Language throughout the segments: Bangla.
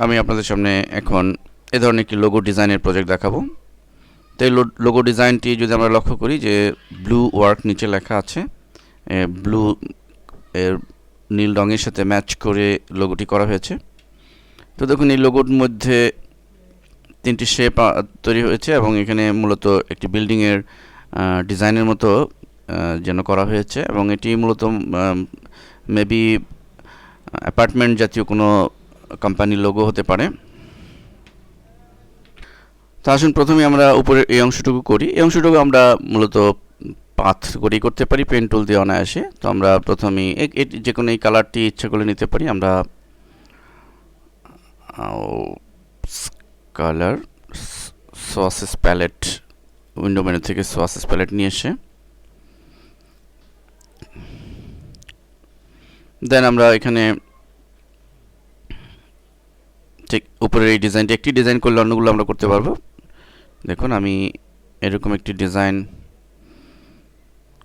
আমি আপনাদের সামনে এখন এ ধরনের একটি লোগো ডিজাইনের প্রজেক্ট দেখাবো। তো এই লোগো ডিজাইনটি যদি আমরা লক্ষ্য করি যে ব্লু ওয়ার্ক নিচে লেখা আছে, ব্লু এর নীল রঙের সাথে ম্যাচ করে লোগোটি করা হয়েছে। তো দেখুন এই লোগোর মধ্যে তিনটি শেপ তৈরি হয়েছে এবং এখানে মূলত একটি বিল্ডিংয়ের ডিজাইনের মতো যেন করা হয়েছে এবং এটি মূলত মেবি অ্যাপার্টমেন্ট জাতীয় কোনো কোম্পানির লোগো হতে পারে। তো আসুন প্রথমে আমরা উপরের এই অংশটুকু করি। এই অংশটুকু আমরা মূলত পাথ করেই করতে পারি, পেন টুল দিয়ে অনায়াসে। তো আমরা প্রথমেই যে কোনো এই কালারটি ইচ্ছা করে নিতে পারি। আমরা কালার সোয়াসেস প্যালেট উইন্ডো মেনু থেকে সোয়াসেস প্যালেট নিয়ে এসে দেন আমরা এখানে ঠিক উপরের এই ডিজাইনটি একটি ডিজাইন করলে অন্যগুলো আমরা করতে পারবো। দেখুন আমি এরকম একটি ডিজাইন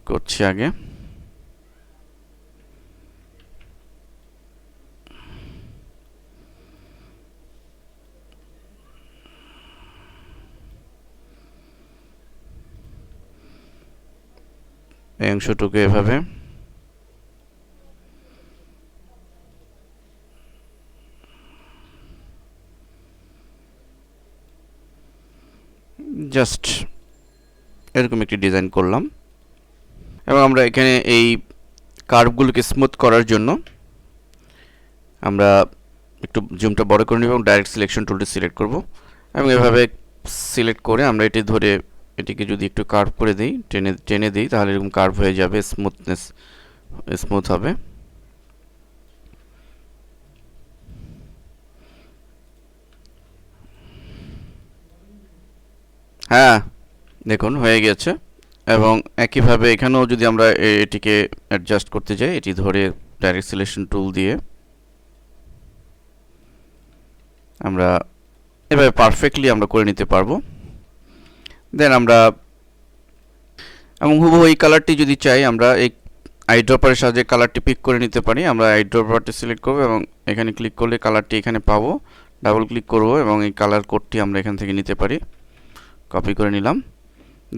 করছি আগে। এই অংশটুকু এভাবে জাস্ট এরকম একটি ডিজাইন করলাম এবং আমরা এখানে এই কার্ভগুলোকে স্মুথ করার জন্য আমরা একটু জুমটা বড় করে নেব এবং ডাইরেক্ট সিলেকশন টুলটি সিলেক্ট করব এবং এভাবে সিলেক্ট করে আমরা এটি ধরে এটিকে যদি একটু কার্ভ করে দিই, টেনে দিই, তাহলে এরকম কার্ভ হয়ে যাবে, স্মুথ হবে। হ্যাঁ, দেখুন হয়ে গেছে। এবং একইভাবে এখানেও যদি আমরা এটিকে অ্যাডজাস্ট করতে যাই, এটি ধরে ডাইরেক্ট সিলেকশন টুল দিয়ে আমরা এভাবে পারফেক্টলি আমরা করে নিতে পারবো। দেন আমরা এবং হুবহু এই কালারটি যদি চাই আমরা এই আইড্রপারের সাহায্যে কালারটি পিক করে নিতে পারি। আমরা আইড্রপারটি সিলেক্ট করব এবং এখানে ক্লিক করলে কালারটি এখানে পাবো, ডাবল ক্লিক করব এবং এই কালার কোডটি আমরা এখান থেকে নিতে পারি। কপি করে নিলাম।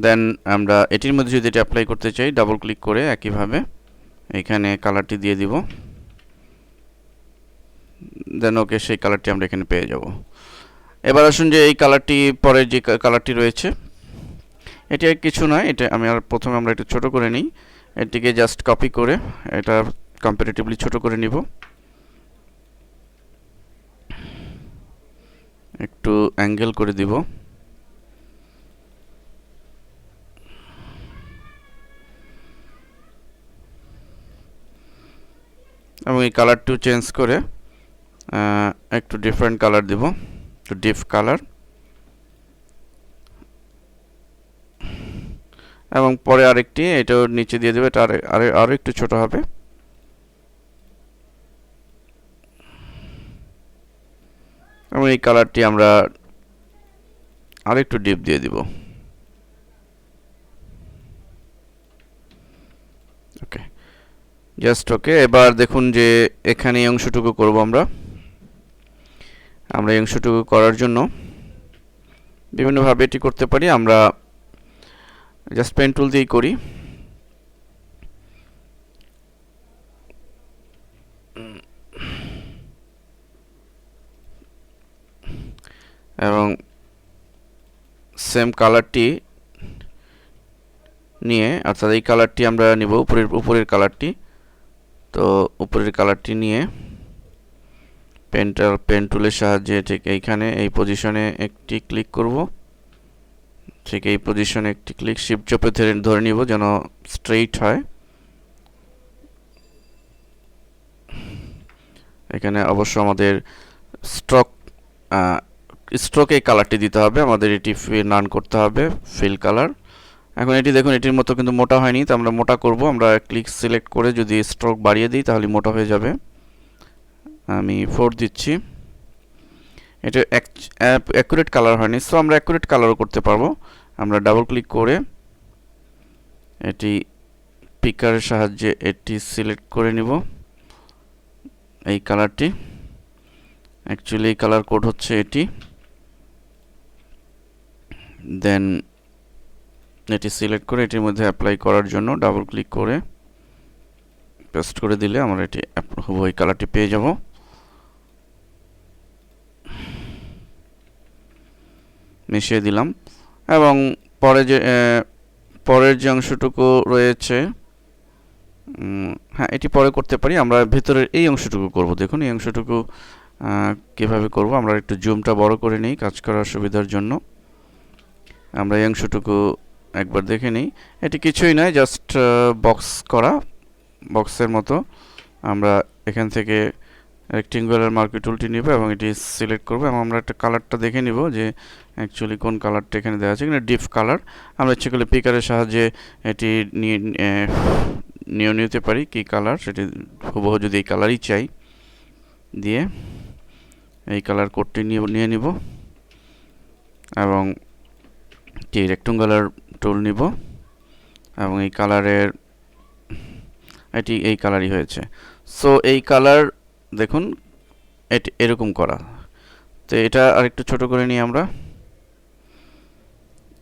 দেন আমরা এটির মধ্যে যদি এটা অ্যাপ্লাই করতে চাই, ডাবল ক্লিক করে একইভাবে এখানে কালারটি দিয়ে দিব। দেন ওকে, সেই কালারটি আমরা এখানে পেয়ে যাব। এবার আসুন যে এই কালারটি পরের যে কালারটি রয়েছে, এটি আর কিছু নয়, এটা প্রথমে আমরা একটু ছোট করে নিই। এটিকে জাস্ট কপি করে এটা কম্পারেটিভলি ছোট করে নিব, একটু অ্যাঙ্গেল করে দিব এবং এই কালারটিও চেঞ্জ করে একটু ডিফারেন্ট কালার দিব, একটু ডিপ কালার। এবং পরে আরেকটি এটাও নিচে দিয়ে দেবে, এটা আরও একটু ছোট হবে। এবং এই কালারটি আমরা আরেকটু ডিপ দিয়ে দিব। ওকে, জাস্ট ওকে। এবার দেখুন যে এখানে এই অংশটুকু করব আমরা এই অংশটুকু করার জন্য বিভিন্নভাবে এটি করতে পারি। আমরা জাস্ট পেন টুল দিয়েই করি। এবং সেম কালারটি নিয়ে, অর্থাৎ এই কালারটি আমরা নিব, উপরের কালারটি। তো উপরের কালারটি নিয়ে পেন টুলের সাহায্যে ঠিক এইখানে এই পজিশনে একটি ক্লিক করব, ঠিক এই পজিশনে একটি ক্লিক, শিফট চেপে ধরে নিব যেন স্ট্রেইট হয়। এখানে অবশ্য আমাদের স্ট্রোকে এই কালারটি দিতে হবে, আমাদের এটি নান করতে হবে ফিল কালার। এখন এটি দেখুন এটির মতো কিন্তু মোটা হয়নি, তো আমরা মোটা করব। আমরা ক্লিক সিলেক্ট করে যদি স্ট্রোক বাড়িয়ে দিই তাহলে মোটা হয়ে যাবে। আমি 4 দিচ্ছি। এটা অ্যাকুরেট কালার হয়নি, সো আমরা অ্যাকুরেট কালারও করতে পারবো। আমরা ডাবল ক্লিক করে এটি পিকারের সাহায্যে এটি সিলেক্ট করে নিব, এই কালারটি, অ্যাকচুয়ালি কালার কোড হচ্ছে এটি। দেন এটি সিলেক্ট করে এটির মধ্যে অ্যাপ্লাই করার জন্য ডাবল ক্লিক করে পেস্ট করে দিলে আমরা এটি ওই কালারটি পেয়ে যাব। মিশিয়ে দিলাম এবং পরের যে অংশটুকু রয়েছে, হ্যাঁ এটি পরে করতে পারি, আমরা ভেতরের এই অংশটুকু করব। দেখুন এই অংশটুকু কিভাবে করব, আমরা একটু জুমটা বড় করে নিই কাজ করার সুবিধার জন্য। আমরা এই অংশটুকু একবার দেখে নিই। এটি কিছুই নয়, জাস্ট বক্স করা, বক্সের মতো। আমরা এখান থেকে রেক্টেঙ্গুলার মার্কি টুলটি নিব এবং এটি সিলেক্ট করব এবং আমরা একটা কালারটা দেখে নিব যে অ্যাকচুয়ালি কোন কালারটা এখানে দেওয়া আছে। এখানে ডিপ কালার, আমরা ইচ্ছে করলে পিকারের সাহায্যে এটি নিয়ে নিতে পারি কি কালার, সেটি হুবহু যদি এই কালারই চাই দিয়ে এই কালার কোডটি নিয়ে নিব এবং এই রেক্টেঙ্গুলার টুল নিব এবং এই কালারের এটি এই কালারই হয়েছে। সো এই কালার দেখুন এটি এরকম করা। তো এটা আরেকটু ছোট করে নিই, আমরা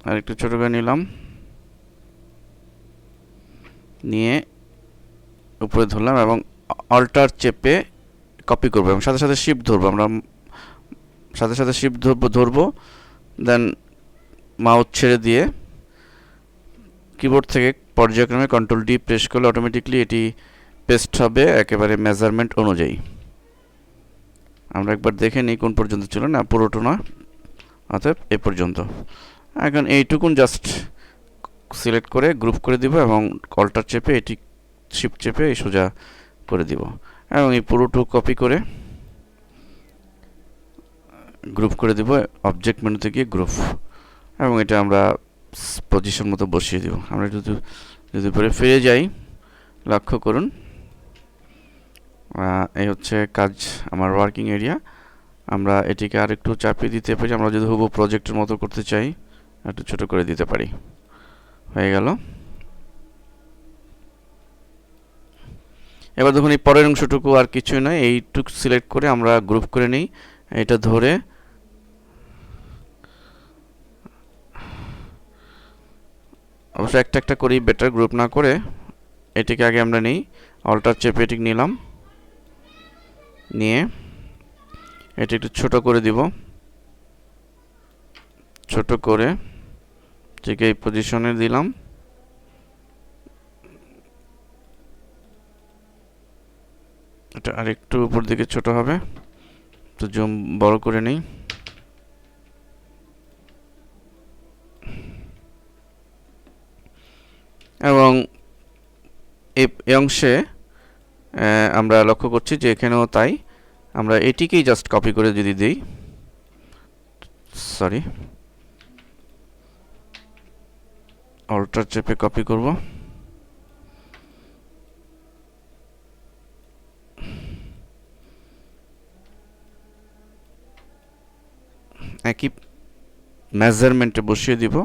আরেকটু ছোট করে নিলাম, নিয়ে উপরে ধরলাম এবং অল্টার চেপে কপি করবো এবং সাথে সাথে শিফট ধরবো। আমরা সাথে সাথে শিফট ধরবো, দেন মাউস ছেড়ে দিয়ে কিবোর্ড থেকে পর্যায়ক্রমে কন্ট্রোল ডি প্রেস করলে অটোমেটিকলি এটি পেস্ট হবে একেবারে মেজারমেন্ট অনুযায়ী। আমরা একবার দেখে নিই কোন পর্যন্ত ছিল, না পুরোটা না, অতএব এ পর্যন্ত। এখন এইটুকুন জাস্ট সিলেক্ট করে গ্রুপ করে দিব এবং অল্টার চেপে এটি শিফট চেপে এই সোজা করে দিব এবং এই পুরোটুকু কপি করে গ্রুপ করে দিব অবজেক্ট মেনুতে গিয়ে গ্রুপ, এবং এটা আমরা পজিশন মতো বসিয়ে দিব। আমরা যদি পরে ফিরে যাই, লক্ষ্য করুন এই হচ্ছে কাজ, আমার ওয়ার্কিং এরিয়া। আমরা এটিকে আরেকটু চাপিয়ে দিতে পারি, আমরা যদি হুবহু প্রজেক্টের মতো করতে চাই একটু ছোট করে দিতে পারি। হয়ে গেল। এবার দেখুন এই পরের অংশটুকু আর কিছুই নয়, এইটুকু সিলেক্ট করে আমরা গ্রুপ করে নিই, এটা ধরে অবশ্য একটা একটা করি বেটার, গ্রুপ না করে এটিকে আগে আমরা নিই, অল্টার চেপে এটিকে নিলাম, নিয়ে এটি একটু ছোট করে দিব, ছোট করে ঠিক এই পজিশনে দিলাম, এটা আরেকটু উপর দিকে ছোট হবে, তো জুম বড় করে নিই। এবং এই অংশে আমরা লক্ষ্য করছি যে এখানেও তাই, আমরা এটিকেই জাস্ট কপি করে যদি দিই, সরি অল্টার চেপে কপি করব, একই মেজারমেন্টে বসিয়ে দিব,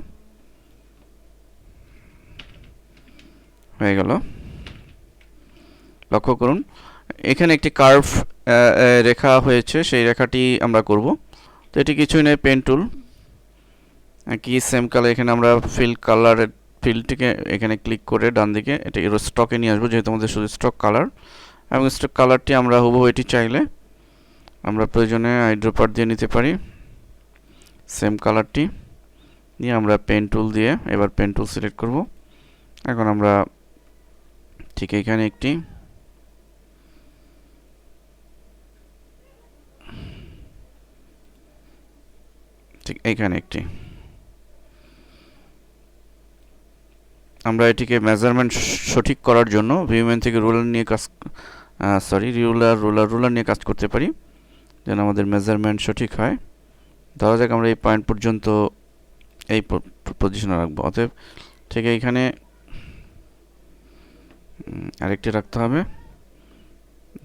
হয়ে গেল। লক্ষ্য করুন এখানে একটি কার্ভ রেখা হয়েছে, সেই রেখাটি আমরা করব। তো এটি কিছুই নয়, পেন টুল, কি সেম কালার, এখানে আমরা কালারের ফিলটিকে এখানে ক্লিক করে ডান দিকে এটা এর স্টকে নিয়ে আসবো, যেহেতু আমাদের শুধু স্টক কালার, এবং স্টক কালারটি আমরা হুবহু এটি চাইলে আমরা প্রয়োজনে আইড্রপার দিয়ে নিতে পারি। সেম কালারটি নিয়ে আমরা পেন টুল দিয়ে এবার পেন টুল সিলেক্ট করব। এখন আমরা ঠিক এখানে একটি ঠিক এইখানে একটি আমরা এটিকে মেজারমেন্ট সঠিক করার জন্য ভিউমেন থেকে রুলার নিয়ে কাজ রুলার নিয়ে কাজ করতে পারি, যেন আমাদের মেজারমেন্ট সঠিক হয়। ধরা যাক আমরা এই পয়েন্ট পর্যন্ত এই পজিশনে রাখবো, অতএব ঠিক এইখানে আরেকটি রাখতে হবে,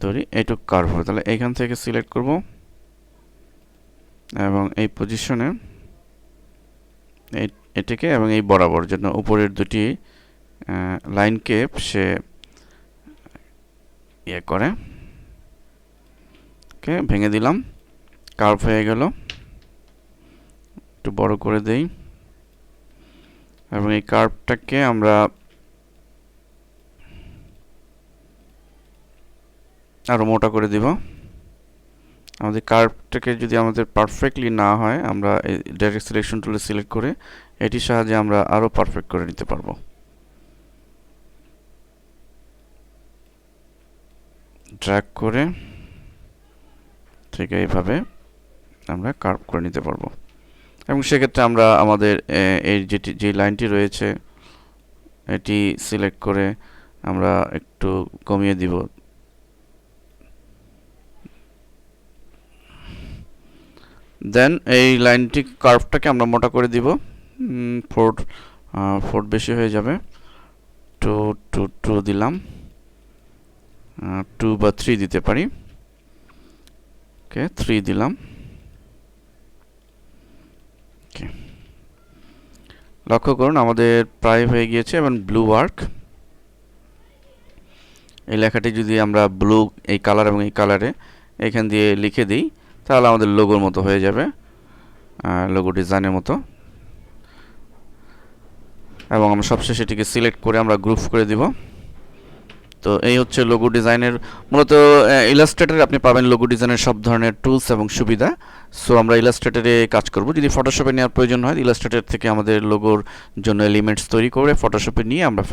ধরি এইটুক কার্ভ হবে, তাহলে এইখান থেকে সিলেক্ট করব এবং এই পজিশনে এটিকে এবং এই বরাবর জন্য উপরের দুটি লাইনকে সে ইয়ে করে, ওকে ভেঙে দিলাম কার্ভ হয়ে গেল, একটু বড় করে দেই এবং এই কার্ভটাকে আমরা আরো মোটা করে দিব। আমাদের কার্ভটাকে যদি আমাদের পারফেক্টলি না হয়, আমরা এই ডাইরেক্ট সিলেকশন টুলে সিলেক্ট করে এটির সাহায্যে আমরা আরো পারফেক্ট করে নিতে পারবো। ড্র্যাগ করে ঠিক এইভাবে আমরা কার্ভ করে নিতে পারবো এবং সেক্ষেত্রে আমরা আমাদের এই যে লাইনটি রয়েছে এটি সিলেক্ট করে আমরা একটু কমিয়ে দিব। দেন এই লাইনটি কার্ভটাকে আমরা মোটা করে দিব, 4 বেশি হয়ে যাবে, 2 দিলাম, 2 বা 3 দিতে পারি। ওকে, 3 দিলাম। ওকে, লক্ষ্য করুন আমাদের প্রায় হয়ে গিয়েছে। এবং ব্লু ওয়ার্ক, এই লেখাটি যদি আমরা ব্লু এই কালার এবং এই কালারে এখান দিয়ে লিখে দিই তাহলে আমাদের লোগোর মতো হয়ে যাবে, লোগো ডিজাইনের মতো। এবং আমরা সবশেষে এটিকে সিলেক্ট করে আমরা গ্রুপ করে দিব। তো এই হচ্ছে লোগো ডিজাইনের মূলত ইলাস্ট্রেটরে আপনি পাবেন লোগো ডিজাইনের সব ধরনের টুলস এবং সুবিধা। সো আমরা ইলাস্ট্রেটরে কাজ করব। যদি ফটোশপে নেওয়ার প্রয়োজন হয়, ইলাস্ট্রেটর থেকে আমাদের লোগোর জন্য এলিমেন্টস তৈরি করে ফটোশপে নিয়ে আমরা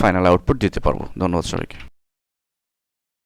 ফাইনাল আউটপুট দিতে পারবো। ধন্যবাদ সবাইকে।